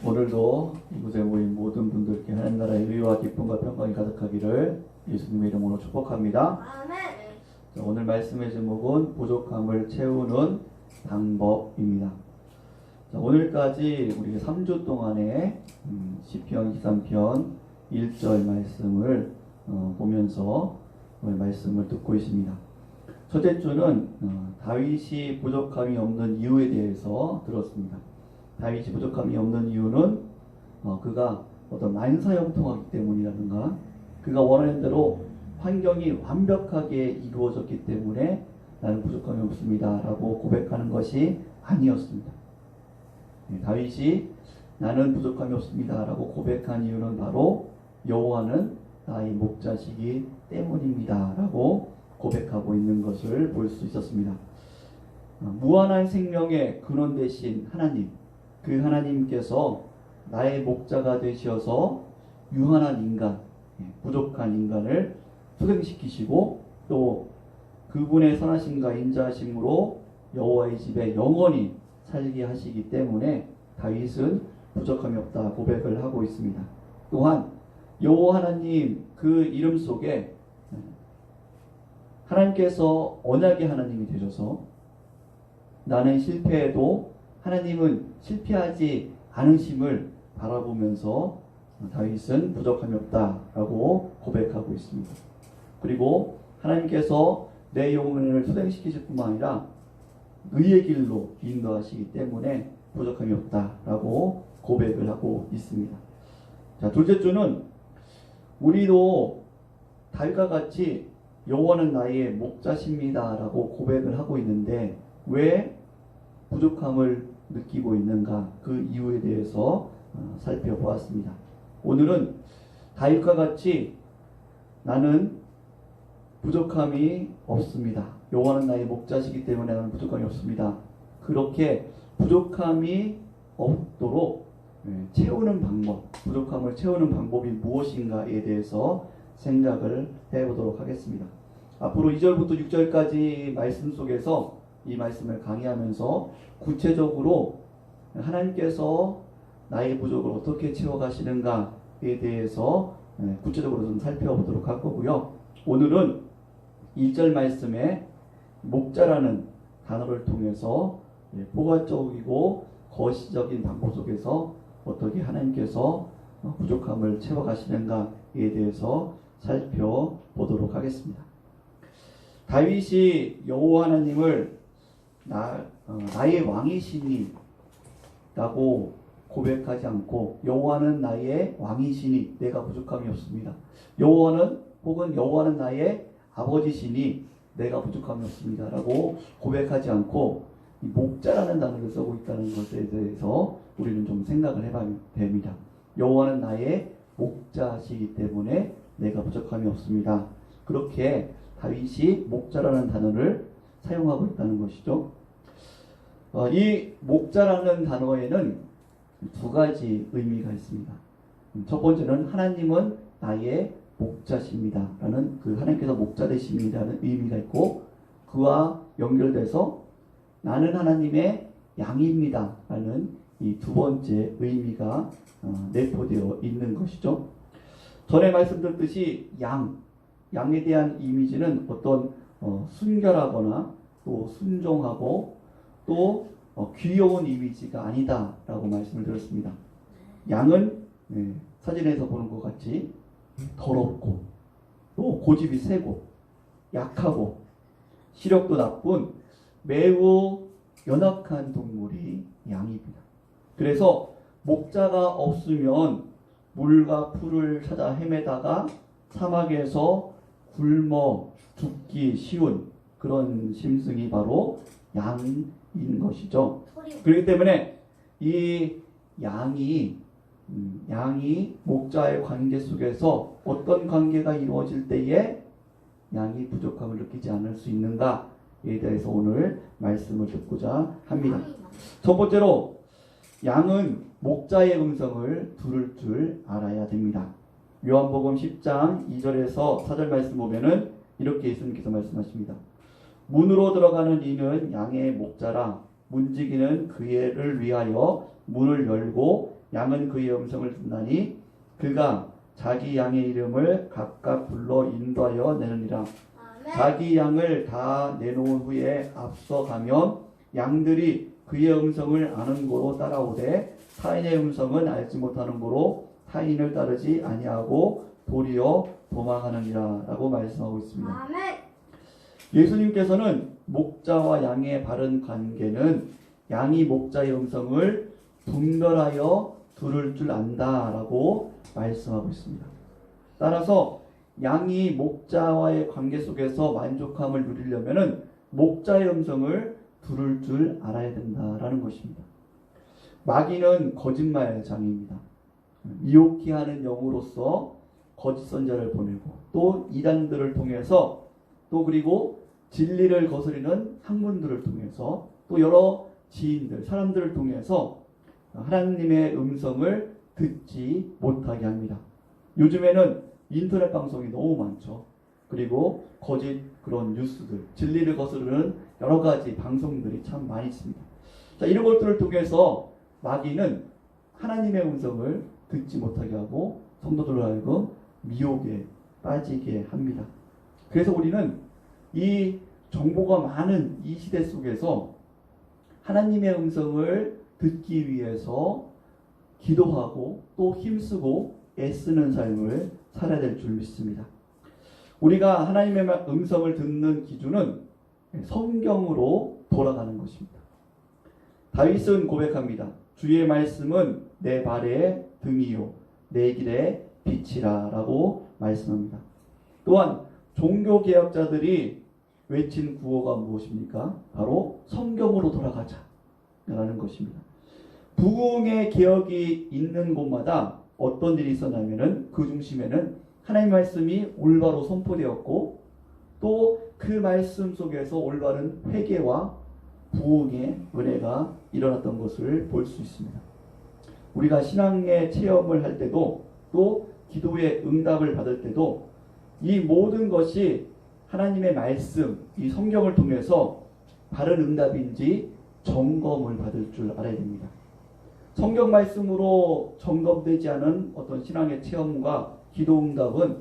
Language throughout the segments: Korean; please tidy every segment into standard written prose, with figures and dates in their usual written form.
오늘도 이곳에 모인 모든 분들께 하나님 나라의 의와 기쁨과 평강이 가득하기를 예수님의 이름으로 축복합니다. 아멘. 자, 오늘 말씀의 제목은 부족함을 채우는 방법입니다. 자, 오늘까지 우리 3주 동안에 시편 23편 1절 말씀을 보면서 오늘 말씀을 듣고 있습니다. 첫째 주는 다윗이 부족함이 없는 이유에 대해서 들었습니다. 다윗이 부족함이 없는 이유는 그가 어떤 만사형통하기 때문이라든가 그가 원하는 대로 환경이 완벽하게 이루어졌기 때문에 나는 부족함이 없습니다 라고 고백하는 것이 아니었습니다. 다윗이 나는 부족함이 없습니다 라고 고백한 이유는 바로 여호와는 나의 목자시기 때문입니다 라고 고백하고 있는 것을 볼 수 있었습니다. 무한한 생명의 근원 되신 하나님, 그 하나님께서 나의 목자가 되셔서 유한한 인간, 부족한 인간을 소생시키시고 또 그분의 선하심과 인자하심으로 여호와의 집에 영원히 살게 하시기 때문에 다윗은 부족함이 없다 고백을 하고 있습니다. 또한 여호와 하나님 그 이름 속에 하나님께서 언약의 하나님이 되셔서 나는 실패해도 하나님은 실패하지 않으심을 바라보면서 다윗은 부족함이 없다라고 고백하고 있습니다. 그리고 하나님께서 내 영혼을 소생시키실 뿐만 아니라 의의 길로 인도하시기 때문에 부족함이 없다라고 고백을 하고 있습니다. 자, 둘째 주는 우리도 다윗과 같이 여호와는 나의 목자십니다 라고 고백을 하고 있는데 왜 부족함을 느끼고 있는가 그 이유에 대해서 살펴보았습니다. 오늘은 다윗과 같이 나는 부족함이 없습니다. 여호와는 나의 목자시기 때문에 나는 부족함이 없습니다. 그렇게 부족함이 없도록 채우는 방법, 부족함을 채우는 방법이 무엇인가에 대해서 생각을 해보도록 하겠습니다. 앞으로 2절부터 6절까지 말씀 속에서 이 말씀을 강의하면서 구체적으로 하나님께서 나의 부족을 어떻게 채워가시는가에 대해서 구체적으로 좀 살펴보도록 할 거고요. 오늘은 1절 말씀에 목자라는 단어를 통해서 포괄적이고 거시적인 방법 속에서 어떻게 하나님께서 부족함을 채워가시는가에 대해서 살펴보도록 하겠습니다. 다윗이 여호와 하나님을 나의 왕이시니 라고 고백하지 않고 여호와는 나의 왕이시니 내가 부족함이 없습니다. 여호와는 혹은 여호와는 나의 아버지시니 내가 부족함이 없습니다 라고 고백하지 않고 이 목자라는 단어를 쓰고 있다는 것에 대해서 우리는 좀 생각을 해봐야 됩니다. 여호와는 나의 목자시기 때문에 내가 부족함이 없습니다. 그렇게 다윗이 목자라는 단어를 사용하고 있다는 것이죠. 이 목자라는 단어에는 두 가지 의미가 있습니다. 첫 번째는 하나님은 나의 목자십니다 라는 그 하나님께서 목자 되십니다라는 의미가 있고 그와 연결돼서 나는 하나님의 양입니다 라는 이 두 번째 의미가 내포되어 있는 것이죠. 전에 말씀드렸듯이 양에 대한 이미지는 어떤 순결하거나 또 순종하고 또 귀여운 이미지가 아니다 라고 말씀을 드렸습니다. 양은 사진에서 보는 것 같이 더럽고 또 고집이 세고 약하고 시력도 나쁜 매우 연약한 동물이 양입니다. 그래서 목자가 없으면 물과 풀을 찾아 헤매다가 사막에서 굶어 죽기 쉬운 그런 심승이 바로 양인 것이죠. 그렇기 때문에 이 양이 목자의 관계 속에서 어떤 관계가 이루어질 때에 양이 부족함을 느끼지 않을 수 있는가에 대해서 오늘 말씀을 듣고자 합니다. 첫 번째로 양은 목자의 음성을 들을 줄 알아야 됩니다. 요한복음 10장 2절에서 4절 말씀 보면은 이렇게 예수님께서 말씀하십니다. 문으로 들어가는 이는 양의 목자라 문지기는 그를 위하여 문을 열고 양은 그의 음성을 듣나니 그가 자기 양의 이름을 각각 불러 인도하여 내느니라. 자기 양을 다 내놓은 후에 앞서가면 양들이 그의 음성을 아는 고로 따라오되 타인의 음성은 알지 못하는 고로 타인을 따르지 아니하고 도리어 도망하느니라 라고 말씀하고 있습니다. 예수님께서는 목자와 양의 바른 관계는 양이 목자의 음성을 분별하여 들을 줄 안다 라고 말씀하고 있습니다. 따라서 양이 목자와의 관계 속에서 만족함을 누리려면 목자의 음성을 들을 줄 알아야 된다라는 것입니다. 마귀는 거짓말장입니다. 미혹케 하는 영으로서 거짓 선자를 보내고 또 이단들을 통해서 또 그리고 진리를 거스리는 학문들을 통해서 또 여러 지인들, 사람들을 통해서 하나님의 음성을 듣지 못하게 합니다. 요즘에는 인터넷 방송이 너무 많죠. 그리고 거짓 그런 뉴스들, 진리를 거스르는 여러 가지 방송들이 참 많이 있습니다. 자, 이런 것들을 통해서 마귀는 하나님의 음성을 듣지 못하게 하고 성도들을 하여금 미혹에 빠지게 합니다. 그래서 우리는 이 정보가 많은 이 시대 속에서 하나님의 음성을 듣기 위해서 기도하고 또 힘쓰고 애쓰는 삶을 살아야 될 줄 믿습니다. 우리가 하나님의 음성을 듣는 기준은 성경으로 돌아가는 것입니다. 다윗은 고백합니다. 주의 말씀은 내 발의 등이요 내 길의 빛이라 라고 말씀합니다. 또한 종교개혁자들이 외친 구호가 무엇입니까? 바로 성경으로 돌아가자 라는 것입니다. 부흥의 개혁이 있는 곳마다 어떤 일이 있었냐면은 그 중심에는 하나님의 말씀이 올바로 선포되었고 또 그 말씀 속에서 올바른 회개와 부흥의 은혜가 일어났던 것을 볼 수 있습니다. 우리가 신앙의 체험을 할 때도 또 기도의 응답을 받을 때도 이 모든 것이 하나님의 말씀, 이 성경을 통해서 바른 응답인지 점검을 받을 줄 알아야 됩니다. 성경 말씀으로 점검되지 않은 어떤 신앙의 체험과 기도 응답은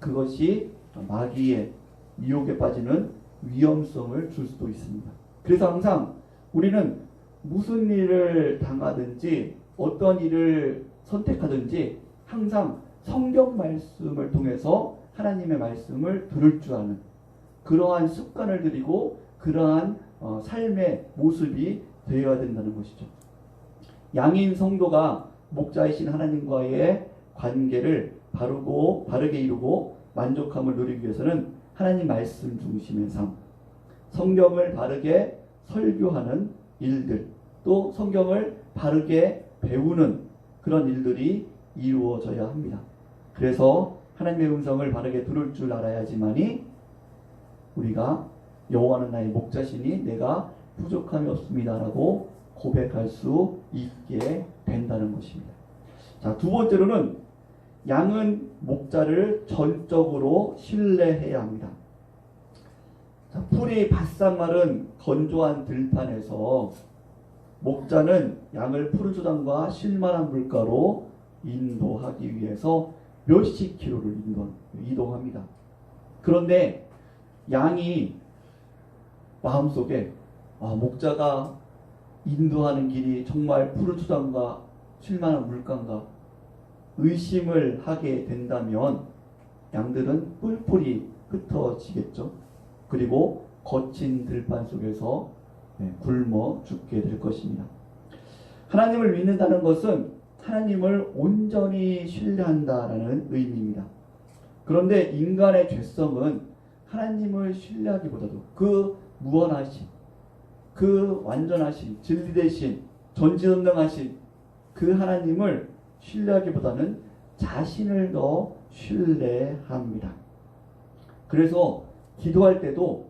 그것이 마귀의 미혹에 빠지는 위험성을 줄 수도 있습니다. 그래서 항상 우리는 무슨 일을 당하든지 어떤 일을 선택하든지 항상 성경 말씀을 통해서 하나님의 말씀을 들을 줄 아는 그러한 습관을 들이고 그러한 삶의 모습이 되어야 된다는 것이죠. 양인 성도가 목자이신 하나님과의 관계를 바르게 이루고 만족함을 누리기 위해서는 하나님 말씀 중심의 삶, 성경을 바르게 설교하는 일들, 또 성경을 바르게 배우는 그런 일들이 이루어져야 합니다. 그래서 하나님의 음성을 바르게 들을 줄 알아야지만이 우리가 여호와는 나의 목자시니 내가 부족함이 없습니다라고 고백할 수 있게 된다는 것입니다. 자, 두 번째로는 양은 목자를 전적으로 신뢰해야 합니다. 자, 풀이 바싹 마른 건조한 들판에서 목자는 양을 푸른 초당과 쉴만한 물가로 인도하기 위해서 몇십 킬로를 이동합니다. 그런데 양이 마음속에 목자가 인도하는 길이 정말 푸른 초당과 쉴만한 물가인가 의심을 하게 된다면 양들은 뿔뿔이 흩어지겠죠. 그리고 거친 들판 속에서 굶어 죽게 될 것입니다. 하나님을 믿는다는 것은 하나님을 온전히 신뢰한다라는 의미입니다. 그런데 인간의 죄성은 하나님을 신뢰하기보다도 그 무한하신, 그 완전하신, 진리되신, 전지전능하신 그 하나님을 신뢰하기보다는 자신을 더 신뢰합니다. 그래서 기도할 때도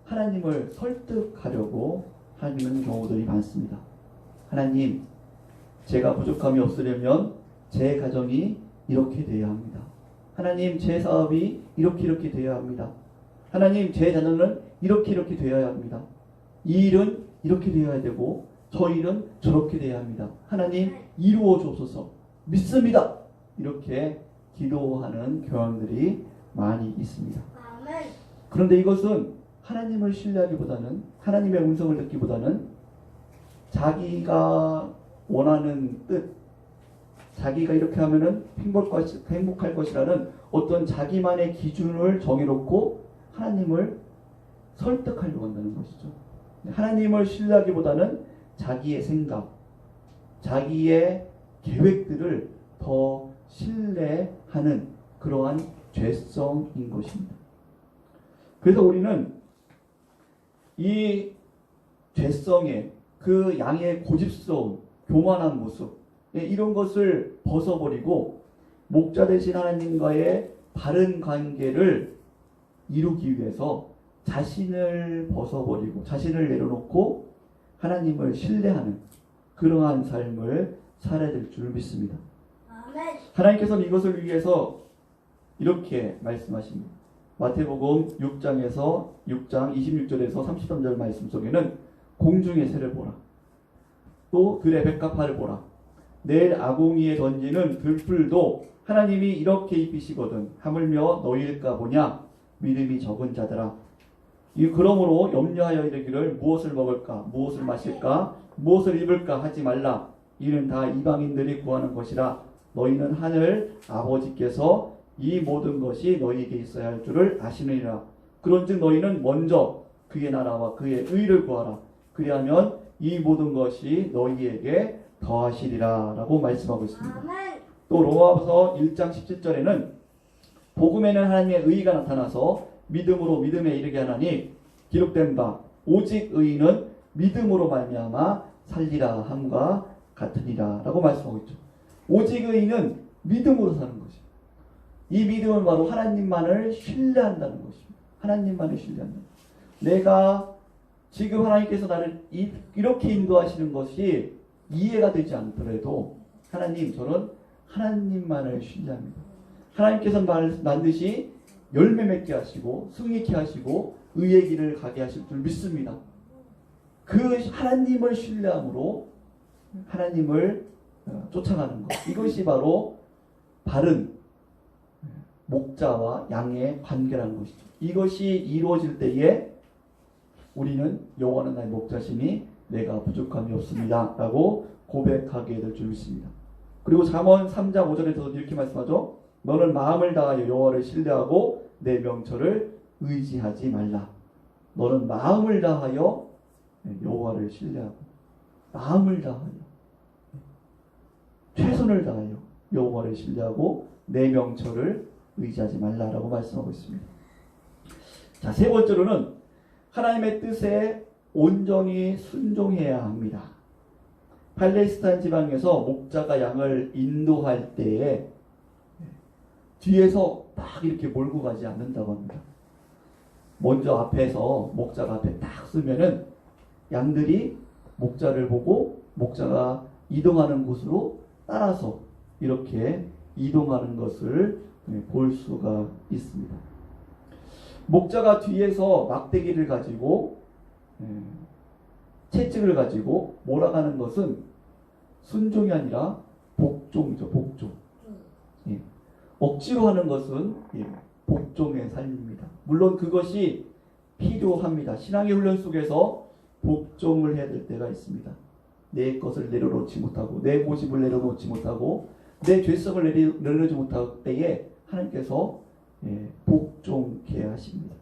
하나님을 설득하려고 하는 경우들이 많습니다. 하나님, 제가 부족함이 없으려면 제 가정이 이렇게 되어야 합니다. 하나님, 제 사업이 이렇게 되어야 합니다. 하나님, 제 자녀는 이렇게 되어야 합니다. 이 일은 이렇게 되어야 되고 저 일은 저렇게 되어야 합니다. 하나님, 이루어 주옵소서. 믿습니다. 이렇게 기도하는 교황들이 많이 있습니다. 그런데 이것은 하나님을 신뢰하기보다는, 하나님의 음성을 듣기보다는 자기가 원하는 뜻, 자기가 이렇게 하면은 행복할 것이라는 어떤 자기만의 기준을 정해놓고 하나님을 설득하려고 한다는 것이죠. 하나님을 신뢰하기보다는 자기의 생각, 자기의 계획들을 더 신뢰하는 그러한 죄성인 것입니다. 그래서 우리는 이 죄성의 그 양의 고집스러운 교만한 모습, 이런 것을 벗어버리고 목자 되신 하나님과의 바른 관계를 이루기 위해서 자신을 벗어버리고 자신을 내려놓고 하나님을 신뢰하는 그러한 삶을 살아야 될 줄 믿습니다. 하나님께서는 이것을 위해서 이렇게 말씀하십니다. 마태복음 6장 26절에서 33절 말씀 속에는 공중의 새를 보라. 또 들의 백합화를 보라. 내일 아궁이에 던지는 들풀도 하나님이 이렇게 입히시거든 하물며 너희일까 보냐. 믿음이 적은 자들아. 그러므로 염려하여 이르기를 무엇을 먹을까 무엇을 마실까 무엇을 입을까 하지 말라. 이는 다 이방인들이 구하는 것이라. 너희는 하늘 아버지께서 이 모든 것이 너희에게 있어야 할 줄을 아시느니라. 그런즉 너희는 먼저 그의 나라와 그의 의를 구하라. 그리하면 이 모든 것이 너희에게 더하시리라 라고 말씀하고 있습니다. 또 로마서 1장 17절에는 복음에는 하나님의 의가 나타나서 믿음으로 믿음에 이르게 하나니 기록된 바 오직 의인은 믿음으로 말미암아 살리라 함과 같으니라 라고 말씀하고 있죠. 오직 의인은 믿음으로 사는 것입니다. 이 믿음은 바로 하나님만을 신뢰한다는 것입니다. 하나님만을 신뢰한다. 내가 지금 하나님께서 나를 이렇게 인도하시는 것이 이해가 되지 않더라도 하나님, 저는 하나님만을 신뢰합니다. 하나님께서 반드시 열매 맺게 하시고 승리케 하시고 의의 길을 가게 하실 줄 믿습니다. 그 하나님을 신뢰함으로 하나님을 쫓아가는 것, 이것이 바로 바른 목자와 양의 관계라는 것이죠. 이것이 이루어질 때에 우리는 여호와는 나의 목자시니 내가 부족함이 없습니다 라고 고백하게 될 줄 믿습니다. 그리고 잠언 3장 5절에서 이렇게 말씀하죠. 너는 마음을 다하여 여호와를 신뢰하고 내 명철을 의지하지 말라. 너는 마음을 다하여 여호와를 신뢰하고 마음을 다하여 최선을 다하여 여호와를 신뢰하고 내 명철을 의지하지 말라라고 말씀하고 있습니다. 자, 세 번째로는 하나님의 뜻에 온전히 순종해야 합니다. 팔레스타인 지방에서 목자가 양을 인도할 때에 뒤에서 딱 이렇게 몰고 가지 않는다고 합니다. 먼저 앞에서 목자가 앞에 딱 쓰면은 양들이 목자를 보고 목자가 이동하는 곳으로 따라서 이렇게 이동하는 것을 볼 수가 있습니다. 목자가 뒤에서 막대기를 가지고 채찍을 가지고 몰아가는 것은 순종이 아니라 복종이죠. 복종. 예. 억지로 하는 것은 복종의 삶입니다. 물론 그것이 필요합니다. 신앙의 훈련 속에서 복종을 해야 될 때가 있습니다. 내 것을 내려놓지 못하고 내 고집을 내려놓지 못하고 내 죄성을 내려놓지 못할 때에 하나님께서 복종케 하십니다.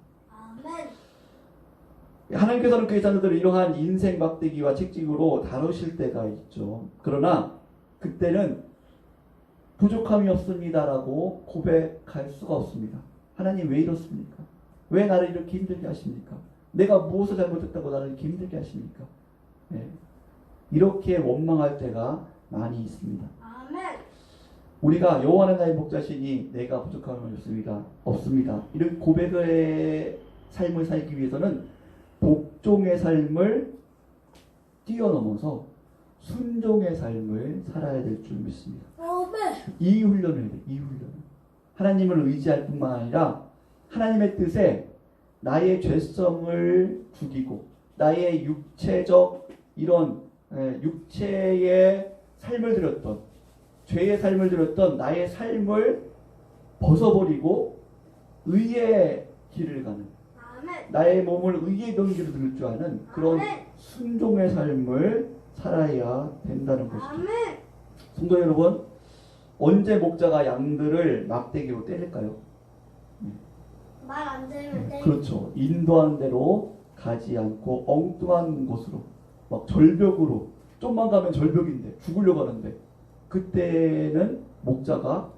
하나님께서는 그의 자녀들을 이러한 인생 막대기와 채찍으로 다루실 때가 있죠. 그러나 그때는 부족함이 없습니다라고 고백할 수가 없습니다. 하나님 왜 이렇습니까? 왜 나를 이렇게 힘들게 하십니까? 내가 무엇을 잘못했다고 나를 이렇게 힘들게 하십니까? 이렇게 원망할 때가 많이 있습니다. 우리가 여호와는 나의 목자시니 내가 부족함이 없습니다. 이런 고백의 삶을 살기 위해서는 복종의 삶을 뛰어넘어서 순종의 삶을 살아야 될 줄 믿습니다. 이 훈련을 해야 돼요. 이 훈련을. 하나님을 의지할 뿐만 아니라 하나님의 뜻에 나의 죄성을 죽이고 나의 육체적 이런 육체의 삶을 들였던 죄의 삶을 들였던 나의 삶을 벗어버리고 의의 길을 가는 나의 몸을 의의 병기로 들 줄 아는 그런 순종의 삶을 살아야 된다는 것이죠. 성도 여러분, 언제 목자가 양들을 막대기로 때릴까요? 말 안 들으면 때리고. 그렇죠. 인도하는 대로 가지 않고 엉뚱한 곳으로 막 절벽으로 좀만 가면 절벽인데 죽으려고 하는데 그때는 목자가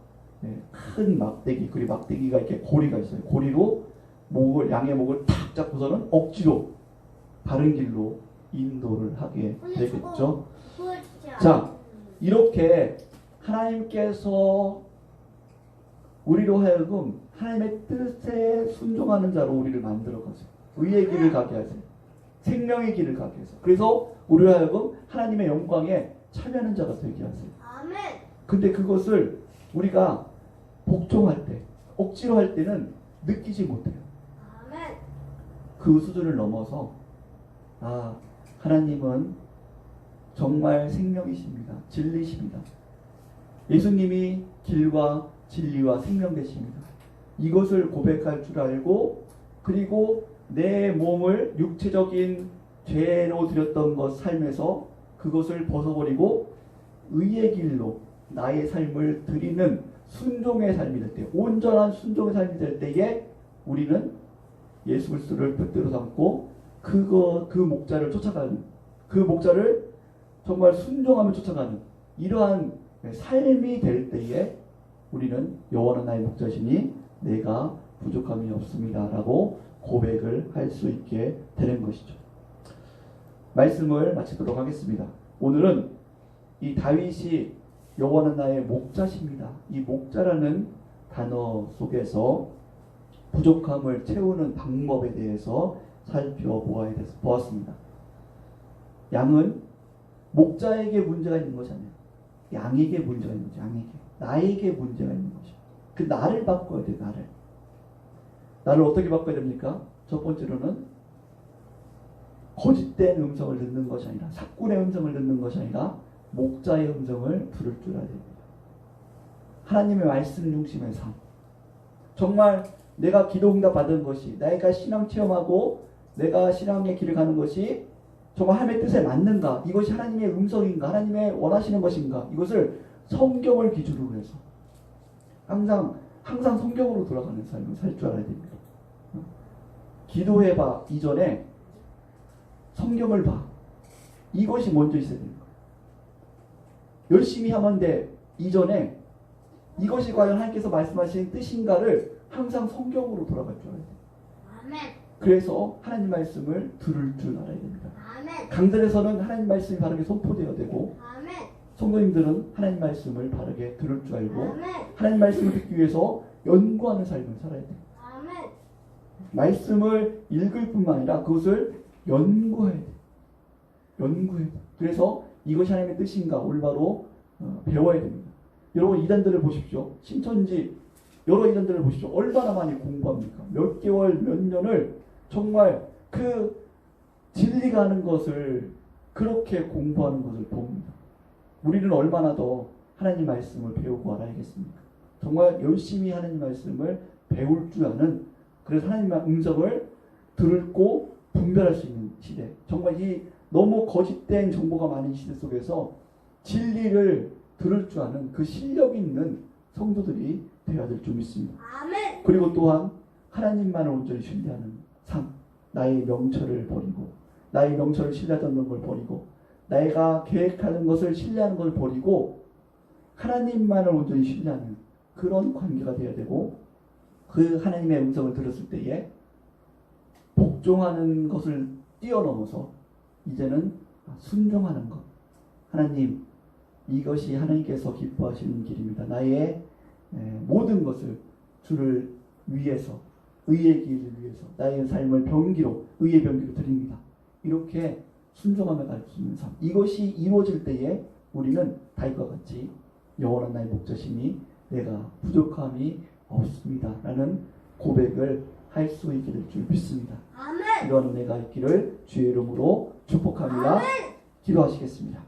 큰 막대기 그리고 막대기가 이렇게 고리가 있어요. 고리로 양의 목을 탁 잡고서는 억지로 바른 길로 인도를 하게 되겠죠. 자, 이렇게 하나님께서 우리로 하여금 하나님의 뜻에 순종하는 자로 우리를 만들어 가세요. 의의 길을 가게 하세요. 생명의 길을 가게 하세요. 그래서 우리로 하여금 하나님의 영광에 참여하는 자가 되게 하세요. 근데 그것을 우리가 복종할 때, 억지로 할 때는 느끼지 못해요. 그 수준을 넘어서 하나님은 정말 생명이십니다. 진리십니다. 예수님이 길과 진리와 생명 되십니다. 이것을 고백할 줄 알고 그리고 내 몸을 육체적인 죄로 드렸던 것 삶에서 그것을 벗어버리고 의의 길로 나의 삶을 드리는 순종의 삶이 될 때, 온전한 순종의 삶이 될 때에 우리는 예수 그리스도를 뜻대로 삼고 그 목자를 쫓아가는, 그 목자를 정말 순종하며 쫓아가는 이러한 삶이 될 때에 우리는 여호와는 나의 목자시니 내가 부족함이 없습니다 라고 고백을 할 수 있게 되는 것이죠. 말씀을 마치도록 하겠습니다. 오늘은 이 다윗이 여호와는 나의 목자십니다. 이 목자라는 단어 속에서 부족함을 채우는 방법에 대해서 살펴보았습니다. 양은 목자에게 문제가 있는 것이 아니에요. 양에게 문제가 있는 거죠. 양에게. 나에게 문제가 있는 거죠. 그 나를 바꿔야 돼요. 나를 어떻게 바꿔야 됩니까? 첫 번째로는 거짓된 음성을 듣는 것이 아니라 사꾼의 음성을 듣는 것이 아니라 목자의 음성을 들을 줄 알아야 됩니다. 하나님의 말씀 중심의 삶. 정말 내가 기도 응답 받은 것이 내가 신앙 체험하고 내가 신앙의 길을 가는 것이 정말 하나님의 뜻에 맞는가? 이것이 하나님의 음성인가? 하나님의 원하시는 것인가? 이것을 성경을 기준으로 해서 항상 성경으로 돌아가는 삶을 살 줄 알아야 됩니다. 기도해봐 이전에 성경을 봐. 이것이 먼저 있어야 됩니다. 열심히 하면 돼 이전에 이것이 과연 하나님께서 말씀하신 뜻인가를 항상 성경으로 돌아갈 줄 알아야 돼요. 그래서 하나님 말씀을 들을 줄 알아야 됩니다. 강단에서는 하나님 말씀이 바르게 선포되어야 되고 성도님들은 하나님 말씀을 바르게 들을 줄 알고 하나님 말씀을 듣기 위해서 연구하는 삶을 살아야 돼요. 말씀을 읽을 뿐만 아니라 그것을 연구해야 돼요. 그래서 이것이 하나님의 뜻인가 올바로 배워야 됩니다. 여러분 이단들을 보십시오. 신천지 여러 이단들을 보십시오. 얼마나 많이 공부합니까? 몇 개월 몇 년을 정말 그 진리가 하는 것을 그렇게 공부하는 것을 봅니다. 우리는 얼마나 더 하나님 말씀을 배우고 알아야겠습니까? 정말 열심히 하나님 말씀을 배울 줄 아는, 그래서 하나님의 음성을 듣고 분별할 수 있는 시대. 정말 이 너무 거짓된 정보가 많은 시대 속에서 진리를 들을 줄 아는 그 실력 있는 성도들이 되어야 될 줄 믿습니다. 아멘. 그리고 또한 하나님만을 온전히 신뢰하는 삶. 나의 명철을 버리고 나의 명철을 신뢰하던 걸 버리고 내가 계획하는 것을 신뢰하는 걸 버리고 하나님만을 온전히 신뢰하는 그런 관계가 되어야 되고, 그 하나님의 음성을 들었을 때에 복종하는 것을 뛰어넘어서 이제는 순종하는 것. 하나님, 이것이 하나님께서 기뻐하시는 길입니다. 나의 모든 것을 주를 위해서, 의의 길을 위해서 나의 삶을 병기로, 의의 병기로 드립니다. 이렇게 순종하며 갈 수 있는 삶. 이것이 이루어질 때에 우리는 다윗과 같이 여호와는 나의 목자시니 내가 부족함이 없습니다 라는 고백을 할 수 있게 될 줄 믿습니다. 아멘. 이런 은혜가 있기를 주의 이름으로 축복합니다. 아멘. 기도하시겠습니다.